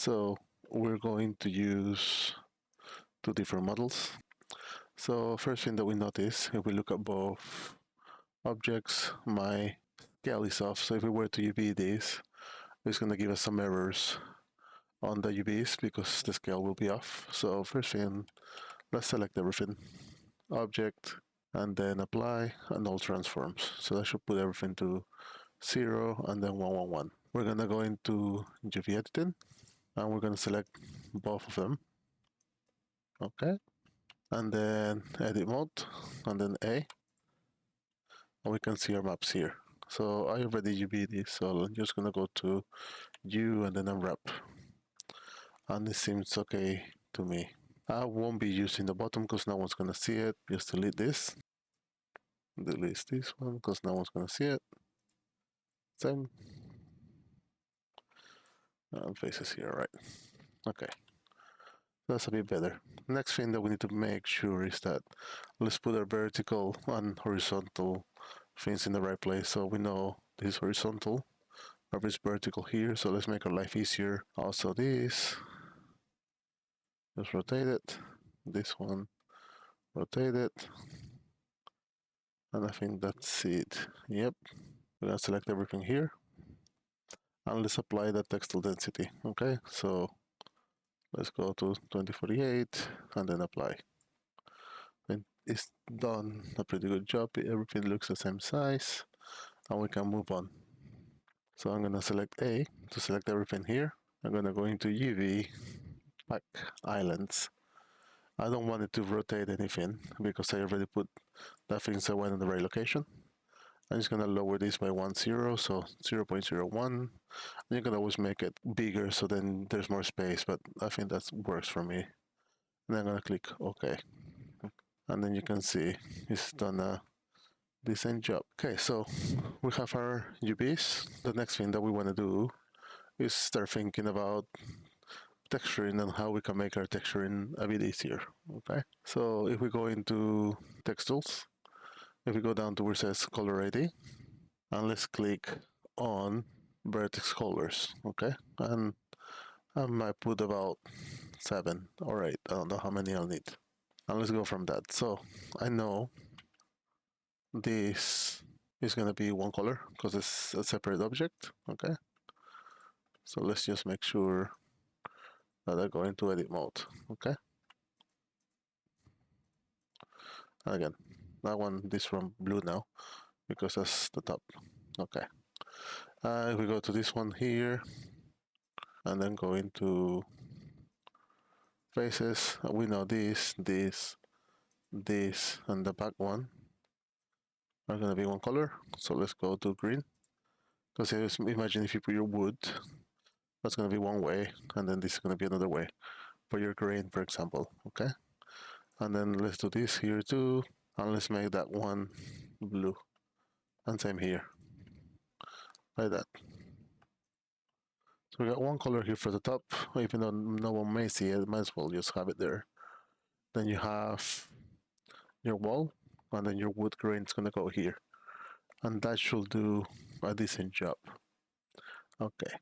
So we're going to use two different models. So first thing that we notice, if we look at both objects, my scale is off. So if we were to UV this, it's going to give us some errors on the UVs because the scale will be off. So first thing, let's select everything, object, and then apply and all transforms. So that should put everything to 0 and then 111. We're going to go into UV editing and we're going to select both of them. Okay. And then edit mode and then A. And we can see our maps here. So I already UV this, so I'm just going to go to U and then unwrap. And it seems okay to me. I won't be using the bottom because no one's going to see it. Just delete this. Delete this one because no one's going to see it. Same. And faces here, right? Okay. That's a bit better. Next thing that we need to make sure is that let's put our vertical and horizontal things in the right place. So we know this is horizontal, or this vertical here. So let's make our life easier. Also this. Just rotate it. This one, rotate it. And I think that's it. Yep. We're gonna select everything here. And let's apply the textile density. Okay, so let's go to 2048 and then apply. And it's done a pretty good job. Everything looks the same size and we can move on. So I'm gonna select A to select everything here. I'm gonna go into UV, pack islands. I don't want it to rotate anything because I already put that thing so I went in the right location. I'm just gonna lower this by 1, 0, so 0.01. And you can always make it bigger so then there's more space, but I think that works for me. And I'm gonna click OK. And then you can see it's done a decent job. Okay, so we have our UVs. The next thing that we want to do is start thinking about texturing and how we can make our texturing a bit easier. Okay, so if we go into textiles, if we go down to where it says color ID, and let's click on vertex colors. Okay, and I might put about 7 or 8. I don't know how many I'll need. And let's go from that. So I know this is going to be one color because it's a separate object. Okay, so let's just make sure that I go into edit mode. Okay, and again, I want this from blue now because that's the top. Okay, if we go to this one here and then go into faces, we know this, and the back one are going to be one color. So let's go to green. Because imagine if you put your wood, that's going to be one way, and then this is going to be another way for your grain, for example. Okay, and then let's do this here too, and let's make that one blue, and same here, like that. So we got one color here for the top, even though no one may see it, might as well just have it there. Then you have your wall, and then your wood grain is going to go here, and that should do a decent job. Okay.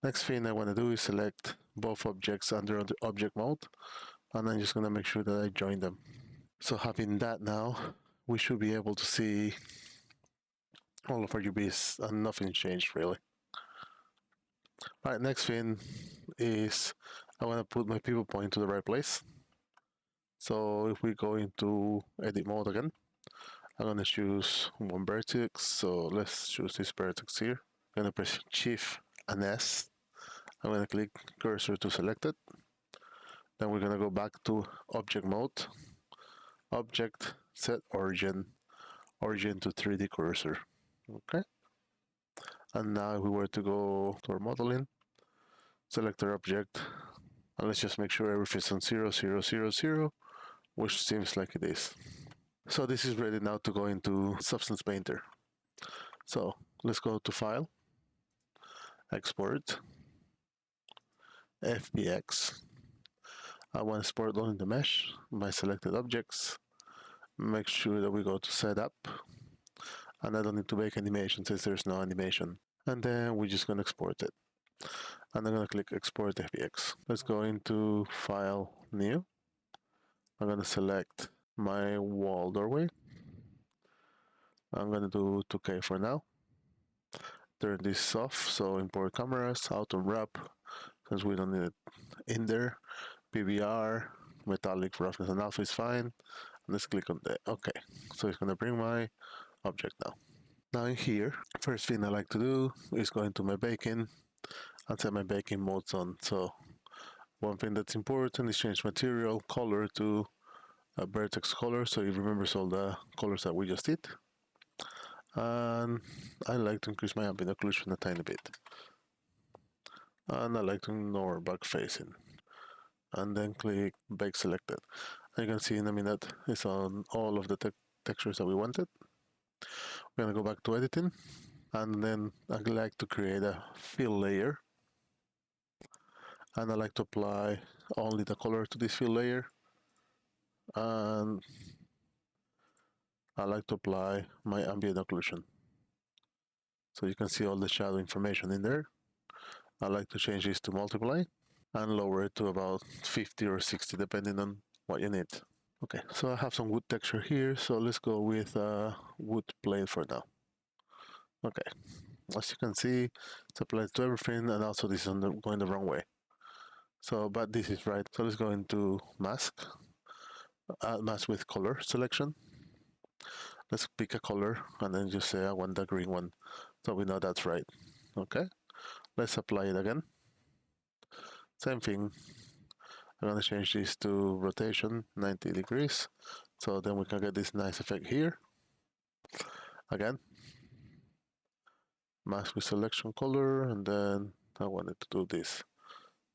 Next thing I want to do is select both objects under the object mode, and I'm just going to make sure that I join them. So having that now, we should be able to see all of our UVs and nothing changed really. All right, next thing is I want to put my pivot point to the right place. So if we go into edit mode again, I'm going to choose one vertex. So let's choose this vertex here. I'm going to press Shift and S. I'm going to click cursor to select it. Then we're going to go back to object mode, object, set origin, origin to 3D cursor. Okay. And now if we were to go to our modeling, select our object, and let's just make sure everything's on 0, 0, 0, 0, which seems like it is. So this is ready now to go into Substance Painter. So let's go to File, Export, FBX. I want to export only the mesh, my selected objects. Make sure that we go to Setup, and I don't need to make animation since there's no animation. And then we're just going to export it. and I'm going to click Export FBX. Let's go into File, New. I'm going to select my wall doorway. I'm going to do 2K for now. Turn this off, so import cameras, auto wrap, since we don't need it in there. PBR, metallic roughness and alpha is fine. Let's click on the OK. So it's going to bring my object now. Now in here, first thing I like to do is go into my baking and set my baking modes on. So one thing that's important is change material color to a Vertex color, so it remembers all the colors that we just did. And I like to increase my ambient occlusion a tiny bit. And I like to ignore back facing. And then click bake selected. And you can see in a minute it's on all of the textures that we wanted. We're gonna go back to editing, and then I like to create a fill layer. And I like to apply only the color to this fill layer. And I like to apply my ambient occlusion. So you can see all the shadow information in there. I like to change this to multiply and lower it to about 50 or 60 depending on what you need. Okay, so I have some wood texture here, so let's go with a wood plate for now. Okay, as you can see, it's applied to everything, and also this is going the wrong way. So, but this is right. So let's go into mask, add mask with color selection. Let's pick a color and then just say I want the green one, so we know that's right. Okay, let's apply it again. Same thing. I'm going to change this to rotation 90 degrees, so then we can get this nice effect here. Again, mask with selection color, and then I wanted to do this.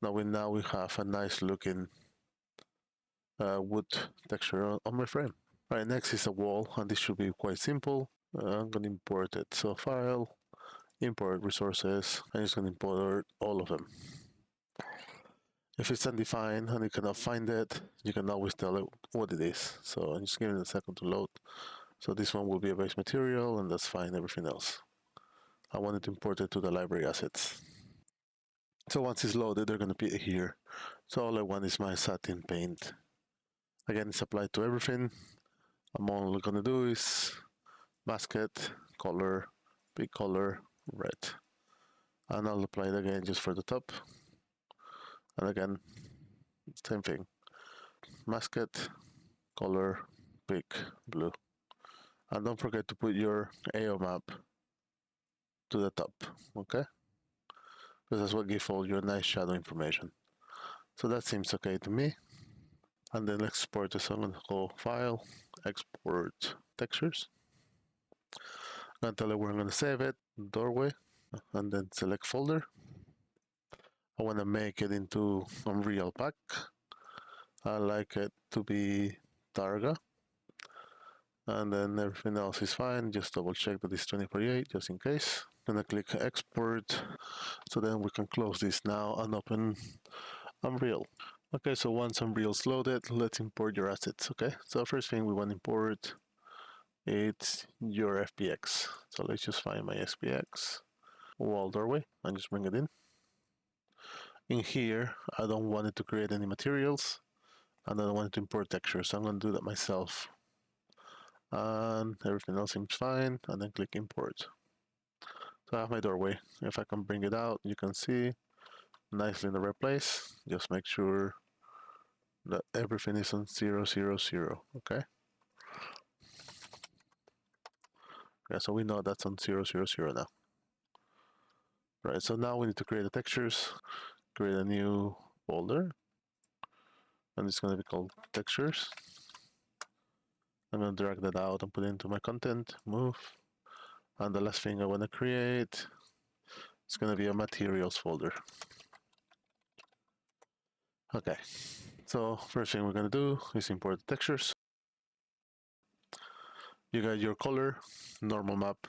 Now we have a nice looking wood texture on my frame. All right, next is a wall, and this should be quite simple. I'm going to import it. So File, Import Resources, and it's going to import all of them. If it's undefined and you cannot find it, you can always tell it what it is. So I'm just giving it a second to load. So this one will be a base material, and that's fine, everything else. I wanted to import it to the library assets. So once it's loaded, they're going to be here. So all I want is my satin paint. Again, it's applied to everything. I'm only going to do is mask it, color, big color, red. And I'll apply it again just for the top. And again, same thing. Mask it, color, big, blue. And don't forget to put your AO map to the top, okay? Because that's what gives all your nice shadow information. So that seems okay to me. And then export this. I'm gonna go File, Export Textures. I'm gonna tell it where I'm gonna save it, doorway, and then select folder. I wanna make it into Unreal Pack. I like it to be Targa. And then everything else is fine. Just double check that it's 2048 just in case. I'm gonna click export. So then we can close this now and open Unreal. Okay, so once Unreal's loaded, let's import your assets, okay? So first thing we want to import, it's your FBX. So let's just find my SPX, wall doorway, and just bring it in. In here, I don't want it to create any materials, and I don't want it to import textures, so I'm gonna do that myself. And everything else seems fine, and then click import. So I have my doorway. If I can bring it out, you can see nicely in the right place. Just make sure that everything is on 0, 0, 0, okay? Yeah, so we know that's on 0, 0, 0 now. Right, so now we need to create the textures, create a new folder, and it's gonna be called textures. I'm gonna drag that out and put it into my content, move. And the last thing I wanna create is gonna be a materials folder. Okay, so first thing we're gonna do is import the textures. You got your color, normal map,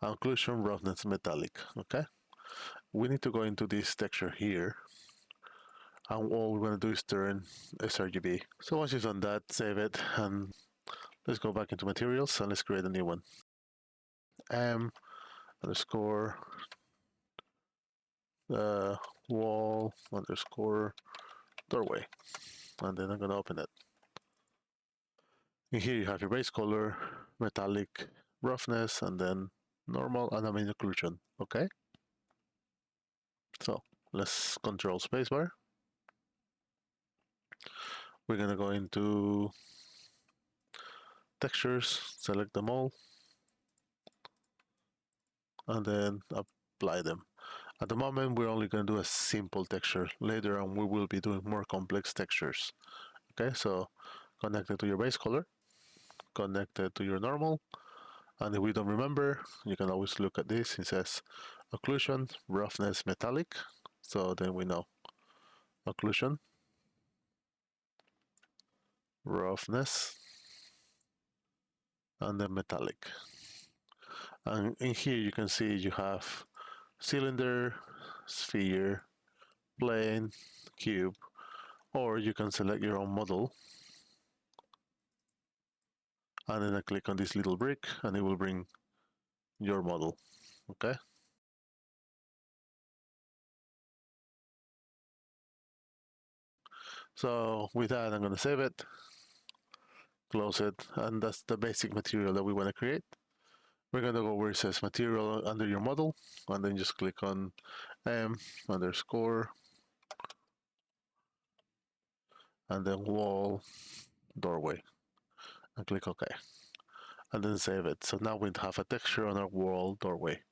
occlusion, roughness, metallic, okay? We need to go into this texture here, and all we're gonna do is turn sRGB. So once you've done that, save it, and let's go back into materials, and let's create a new one. M_, wall underscore doorway, and then I'm gonna open it. And here you have your base color, metallic, roughness, and then normal, and I'm in occlusion. Okay. So let's control spacebar. We're gonna go into textures, select them all, and then apply them. At the moment, we're only going to do a simple texture. Later on, we will be doing more complex textures. Okay, so connect it to your base color, connect it to your normal, and if we don't remember, you can always look at this. It says occlusion, roughness, metallic. So then we know occlusion, roughness, and then metallic. And in here, you can see you have cylinder, sphere, plane, cube, or you can select your own model. And then I click on this little brick and it will bring your model. Okay. So with that, I'm going to save it, close it, and that's the basic material that we want to create. We're going to go where it says material under your model, and then just click on underscore, and then wall doorway, and click OK. And then save it. So now we have a texture on our wall doorway.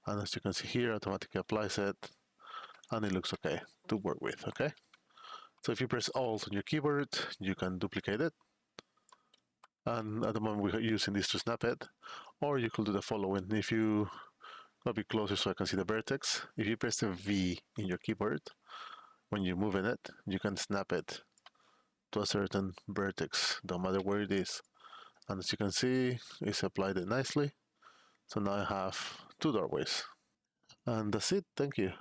And as you can see here, automatically applies it, and it looks okay to work with, okay? So if you press Alt on your keyboard, you can duplicate it. And at the moment we're using this to snap it. Or you could do the following. If you go a bit closer so I can see the vertex, if you press the V in your keyboard, when you're moving it, you can snap it to a certain vertex, no matter where it is. And as you can see, it's applied it nicely. So now I have two doorways. And that's it. Thank you.